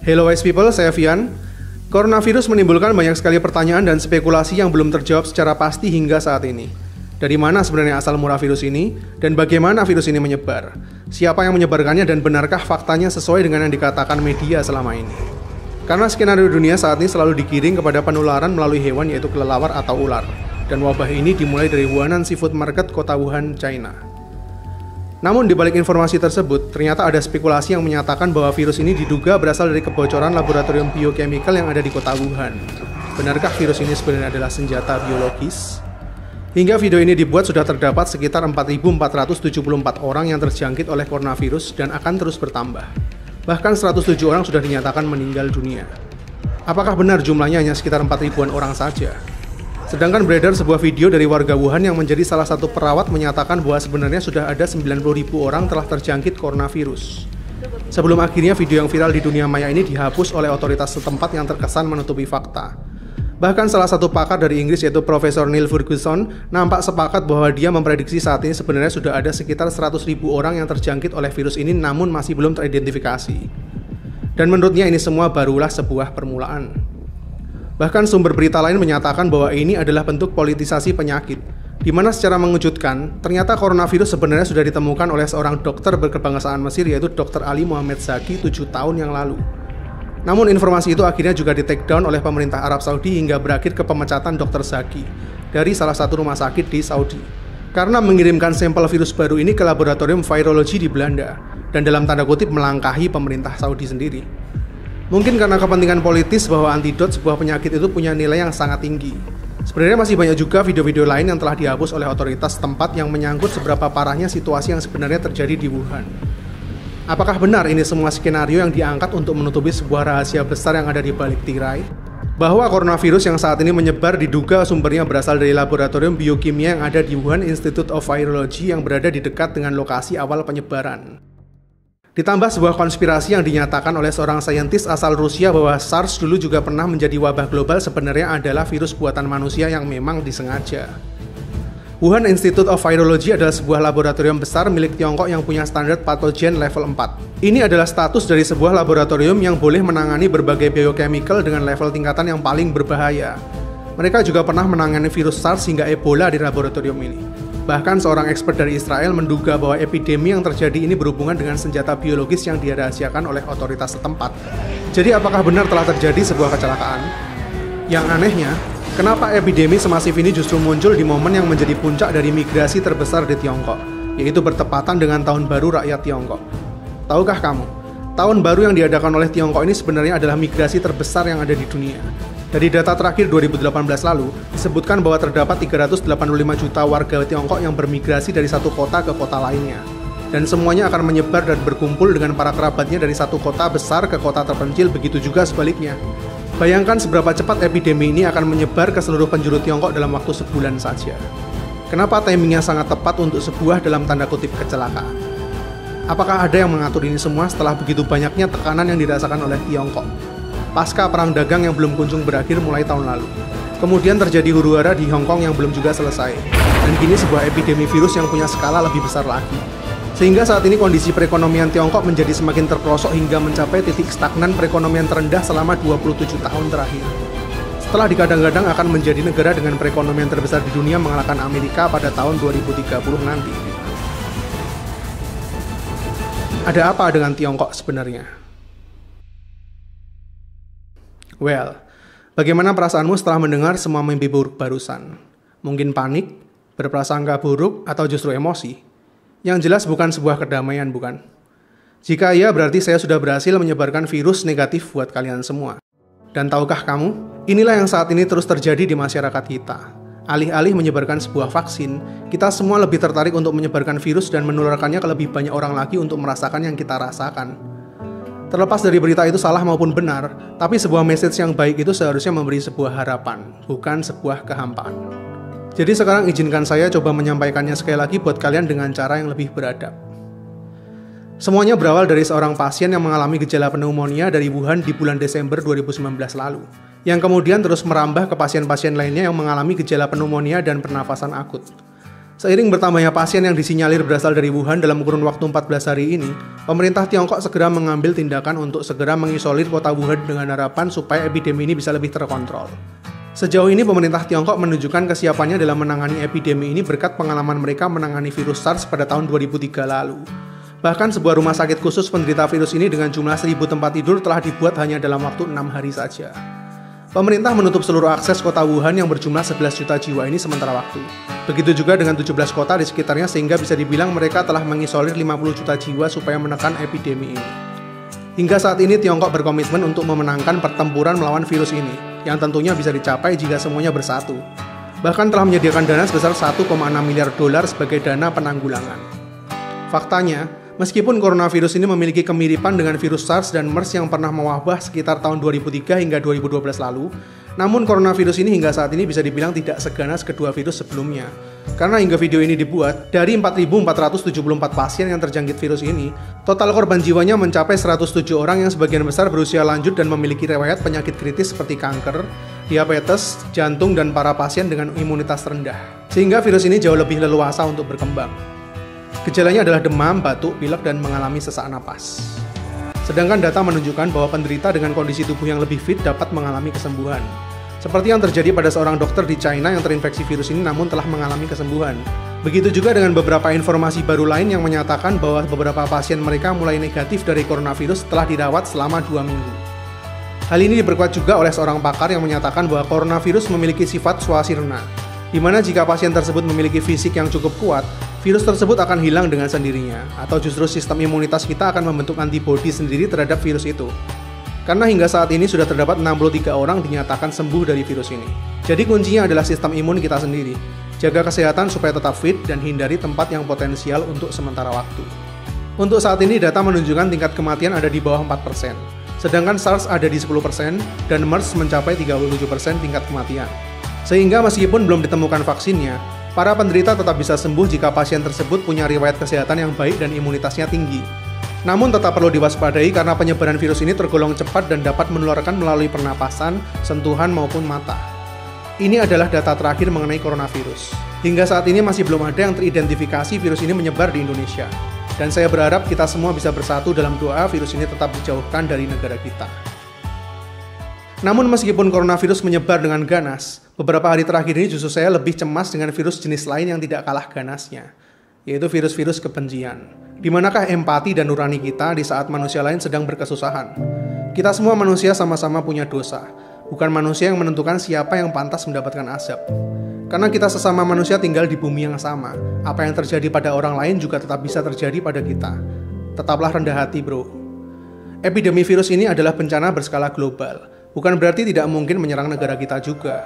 Hello wise people, saya Vian. Coronavirus menimbulkan banyak sekali pertanyaan dan spekulasi yang belum terjawab secara pasti hingga saat ini. Dari mana sebenarnya asal mula virus ini, dan bagaimana virus ini menyebar? Siapa yang menyebarkannya dan benarkah faktanya sesuai dengan yang dikatakan media selama ini? Karena skenario dunia saat ini selalu digiring kepada penularan melalui hewan yaitu kelelawar atau ular. Dan wabah ini dimulai dari Huanan Seafood Market, kota Wuhan, China. Namun di balik informasi tersebut, ternyata ada spekulasi yang menyatakan bahwa virus ini diduga berasal dari kebocoran laboratorium biochemical yang ada di kota Wuhan. Benarkah virus ini sebenarnya adalah senjata biologis? Hingga video ini dibuat sudah terdapat sekitar 4.474 orang yang terjangkit oleh coronavirus dan akan terus bertambah. Bahkan 107 orang sudah dinyatakan meninggal dunia. Apakah benar jumlahnya hanya sekitar 4.000-an orang saja? Sedangkan beredar sebuah video dari warga Wuhan yang menjadi salah satu perawat menyatakan bahwa sebenarnya sudah ada 90.000 orang telah terjangkit coronavirus. Sebelum akhirnya video yang viral di dunia maya ini dihapus oleh otoritas setempat yang terkesan menutupi fakta. Bahkan salah satu pakar dari Inggris yaitu Profesor Neil Ferguson nampak sepakat bahwa dia memprediksi saat ini sebenarnya sudah ada sekitar 100.000 orang yang terjangkit oleh virus ini namun masih belum teridentifikasi. Dan menurutnya ini semua barulah sebuah permulaan. Bahkan sumber berita lain menyatakan bahwa ini adalah bentuk politisasi penyakit, di mana secara mengejutkan, ternyata coronavirus sebenarnya sudah ditemukan oleh seorang dokter berkebangsaan Mesir yaitu Dr. Ali Mohammed Zaki 7 tahun yang lalu. Namun informasi itu akhirnya juga di-take down oleh pemerintah Arab Saudi hingga berakhir ke pemecatan Dr. Zaki dari salah satu rumah sakit di Saudi. Karena mengirimkan sampel virus baru ini ke laboratorium virologi di Belanda, dan dalam tanda kutip melangkahi pemerintah Saudi sendiri. Mungkin karena kepentingan politis bahwa antidot sebuah penyakit itu punya nilai yang sangat tinggi. Sebenarnya masih banyak juga video-video lain yang telah dihapus oleh otoritas tempat yang menyangkut seberapa parahnya situasi yang sebenarnya terjadi di Wuhan. Apakah benar ini semua skenario yang diangkat untuk menutupi sebuah rahasia besar yang ada di balik tirai? Bahwa coronavirus yang saat ini menyebar diduga sumbernya berasal dari laboratorium biokimia yang ada di Wuhan Institute of Virology yang berada di dekat dengan lokasi awal penyebaran. Ditambah sebuah konspirasi yang dinyatakan oleh seorang saintis asal Rusia bahwa SARS dulu juga pernah menjadi wabah global sebenarnya adalah virus buatan manusia yang memang disengaja. Wuhan Institute of Virology adalah sebuah laboratorium besar milik Tiongkok yang punya standar patogen level 4. Ini adalah status dari sebuah laboratorium yang boleh menangani berbagai biochemical dengan level tingkatan yang paling berbahaya. Mereka juga pernah menangani virus SARS hingga Ebola di laboratorium ini. Bahkan seorang expert dari Israel menduga bahwa epidemi yang terjadi ini berhubungan dengan senjata biologis yang dirahasiakan oleh otoritas setempat. Jadi apakah benar telah terjadi sebuah kecelakaan? Yang anehnya, kenapa epidemi semasif ini justru muncul di momen yang menjadi puncak dari migrasi terbesar di Tiongkok, yaitu bertepatan dengan Tahun Baru Rakyat Tiongkok. Tahukah kamu, Tahun Baru yang diadakan oleh Tiongkok ini sebenarnya adalah migrasi terbesar yang ada di dunia. Dari data terakhir 2018 lalu, disebutkan bahwa terdapat 385 juta warga Tiongkok yang bermigrasi dari satu kota ke kota lainnya. Dan semuanya akan menyebar dan berkumpul dengan para kerabatnya dari satu kota besar ke kota terpencil, begitu juga sebaliknya. Bayangkan seberapa cepat epidemi ini akan menyebar ke seluruh penjuru Tiongkok dalam waktu sebulan saja. Kenapa timingnya sangat tepat untuk sebuah dalam tanda kutip kecelakaan? Apakah ada yang mengatur ini semua setelah begitu banyaknya tekanan yang dirasakan oleh Tiongkok? Pasca perang dagang yang belum kunjung berakhir mulai tahun lalu. Kemudian terjadi huru-hara di Hong Kong yang belum juga selesai. Dan kini sebuah epidemi virus yang punya skala lebih besar lagi. Sehingga saat ini kondisi perekonomian Tiongkok menjadi semakin terperosok hingga mencapai titik stagnan perekonomian terendah selama 27 tahun terakhir. Setelah digadang-gadang akan menjadi negara dengan perekonomian terbesar di dunia mengalahkan Amerika pada tahun 2030 nanti. Ada apa dengan Tiongkok sebenarnya? Well, bagaimana perasaanmu setelah mendengar semua mimpi buruk barusan? Mungkin panik, berprasangka buruk, atau justru emosi? Yang jelas bukan sebuah kedamaian, bukan? Jika iya, berarti saya sudah berhasil menyebarkan virus negatif buat kalian semua. Dan tahukah kamu, inilah yang saat ini terus terjadi di masyarakat kita. Alih-alih menyebarkan sebuah vaksin, kita semua lebih tertarik untuk menyebarkan virus dan menularkannya ke lebih banyak orang lagi untuk merasakan yang kita rasakan. Terlepas dari berita itu salah maupun benar, tapi sebuah message yang baik itu seharusnya memberi sebuah harapan, bukan sebuah kehampaan. Jadi sekarang izinkan saya coba menyampaikannya sekali lagi buat kalian dengan cara yang lebih beradab. Semuanya berawal dari seorang pasien yang mengalami gejala pneumonia dari Wuhan di bulan Desember 2019 lalu, yang kemudian terus merambah ke pasien-pasien lainnya yang mengalami gejala pneumonia dan pernafasan akut. Seiring bertambahnya pasien yang disinyalir berasal dari Wuhan dalam kurun waktu 14 hari ini, pemerintah Tiongkok segera mengambil tindakan untuk segera mengisolir kota Wuhan dengan harapan supaya epidemi ini bisa lebih terkontrol. Sejauh ini pemerintah Tiongkok menunjukkan kesiapannya dalam menangani epidemi ini berkat pengalaman mereka menangani virus SARS pada tahun 2003 lalu. Bahkan sebuah rumah sakit khusus penderita virus ini dengan jumlah 1.000 tempat tidur telah dibuat hanya dalam waktu 6 hari saja. Pemerintah menutup seluruh akses kota Wuhan yang berjumlah 11 juta jiwa ini sementara waktu. Begitu juga dengan 17 kota di sekitarnya sehingga bisa dibilang mereka telah mengisolir 50 juta jiwa supaya menekan epidemi ini. Hingga saat ini Tiongkok berkomitmen untuk memenangkan pertempuran melawan virus ini, yang tentunya bisa dicapai jika semuanya bersatu. Bahkan telah menyediakan dana sebesar 1,6 miliar dolar sebagai dana penanggulangan. Faktanya, meskipun coronavirus ini memiliki kemiripan dengan virus SARS dan MERS yang pernah mewabah sekitar tahun 2003 hingga 2012 lalu, namun coronavirus ini hingga saat ini bisa dibilang tidak seganas kedua virus sebelumnya. Karena hingga video ini dibuat, dari 4.474 pasien yang terjangkit virus ini, total korban jiwanya mencapai 107 orang yang sebagian besar berusia lanjut dan memiliki riwayat penyakit kritis seperti kanker, diabetes, jantung, dan para pasien dengan imunitas rendah. Sehingga virus ini jauh lebih leluasa untuk berkembang. Gejalanya adalah demam, batuk, pilek, dan mengalami sesak napas. Sedangkan data menunjukkan bahwa penderita dengan kondisi tubuh yang lebih fit dapat mengalami kesembuhan. Seperti yang terjadi pada seorang dokter di China yang terinfeksi virus ini namun telah mengalami kesembuhan. Begitu juga dengan beberapa informasi baru lain yang menyatakan bahwa beberapa pasien mereka mulai negatif dari coronavirus setelah dirawat selama 2 minggu. Hal ini diperkuat juga oleh seorang pakar yang menyatakan bahwa coronavirus memiliki sifat swasirna, di mana jika pasien tersebut memiliki fisik yang cukup kuat, virus tersebut akan hilang dengan sendirinya, atau justru sistem imunitas kita akan membentuk antibodi sendiri terhadap virus itu. Karena hingga saat ini sudah terdapat 63 orang dinyatakan sembuh dari virus ini. Jadi kuncinya adalah sistem imun kita sendiri. Jaga kesehatan supaya tetap fit dan hindari tempat yang potensial untuk sementara waktu. Untuk saat ini data menunjukkan tingkat kematian ada di bawah 4%, sedangkan SARS ada di 10% dan MERS mencapai 37% tingkat kematian. Sehingga meskipun belum ditemukan vaksinnya, para penderita tetap bisa sembuh jika pasien tersebut punya riwayat kesehatan yang baik dan imunitasnya tinggi. Namun tetap perlu diwaspadai karena penyebaran virus ini tergolong cepat dan dapat menularkan melalui pernapasan, sentuhan maupun mata. Ini adalah data terakhir mengenai coronavirus. Hingga saat ini masih belum ada yang teridentifikasi virus ini menyebar di Indonesia. Dan saya berharap kita semua bisa bersatu dalam doa virus ini tetap dijauhkan dari negara kita. Namun meskipun coronavirus menyebar dengan ganas, beberapa hari terakhir ini justru saya lebih cemas dengan virus jenis lain yang tidak kalah ganasnya, yaitu virus-virus kebencian. Di manakah empati dan nurani kita di saat manusia lain sedang berkesusahan? Kita semua manusia sama-sama punya dosa, bukan manusia yang menentukan siapa yang pantas mendapatkan azab. Karena kita sesama manusia tinggal di bumi yang sama, apa yang terjadi pada orang lain juga tetap bisa terjadi pada kita. Tetaplah rendah hati, bro. Epidemi virus ini adalah bencana berskala global, bukan berarti tidak mungkin menyerang negara kita juga.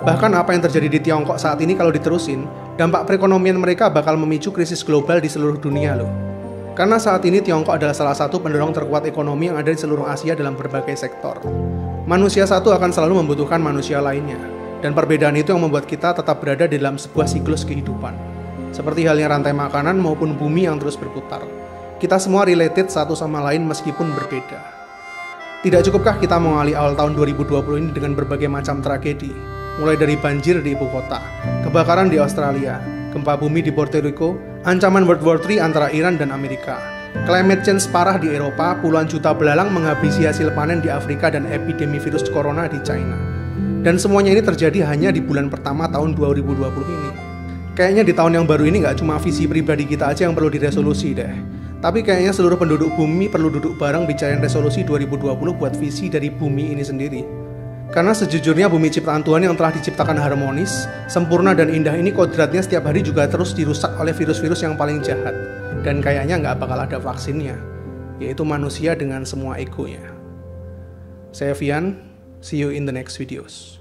Bahkan apa yang terjadi di Tiongkok saat ini kalau diterusin, dampak perekonomian mereka bakal memicu krisis global di seluruh dunia loh. Karena saat ini Tiongkok adalah salah satu pendorong terkuat ekonomi yang ada di seluruh Asia dalam berbagai sektor. Manusia satu akan selalu membutuhkan manusia lainnya, dan perbedaan itu yang membuat kita tetap berada di dalam sebuah siklus kehidupan. Seperti halnya rantai makanan maupun bumi yang terus berputar. Kita semua related satu sama lain meskipun berbeda. Tidak cukupkah kita mengawali awal tahun 2020 ini dengan berbagai macam tragedi? Mulai dari banjir di ibu kota, kebakaran di Australia, gempa bumi di Puerto Rico, ancaman World War III antara Iran dan Amerika, climate change parah di Eropa, puluhan juta belalang menghabisi hasil panen di Afrika, dan epidemi virus corona di China. Dan semuanya ini terjadi hanya di bulan pertama tahun 2020 ini. Kayaknya di tahun yang baru ini nggak cuma visi pribadi kita aja yang perlu diresolusi deh. Tapi kayaknya seluruh penduduk bumi perlu duduk bareng bicarain resolusi 2020 buat visi dari bumi ini sendiri. Karena sejujurnya bumi ciptaan Tuhan yang telah diciptakan harmonis, sempurna dan indah ini kodratnya setiap hari juga terus dirusak oleh virus-virus yang paling jahat. Dan kayaknya nggak bakal ada vaksinnya, yaitu manusia dengan semua egonya. Saya Vian, see you in the next videos.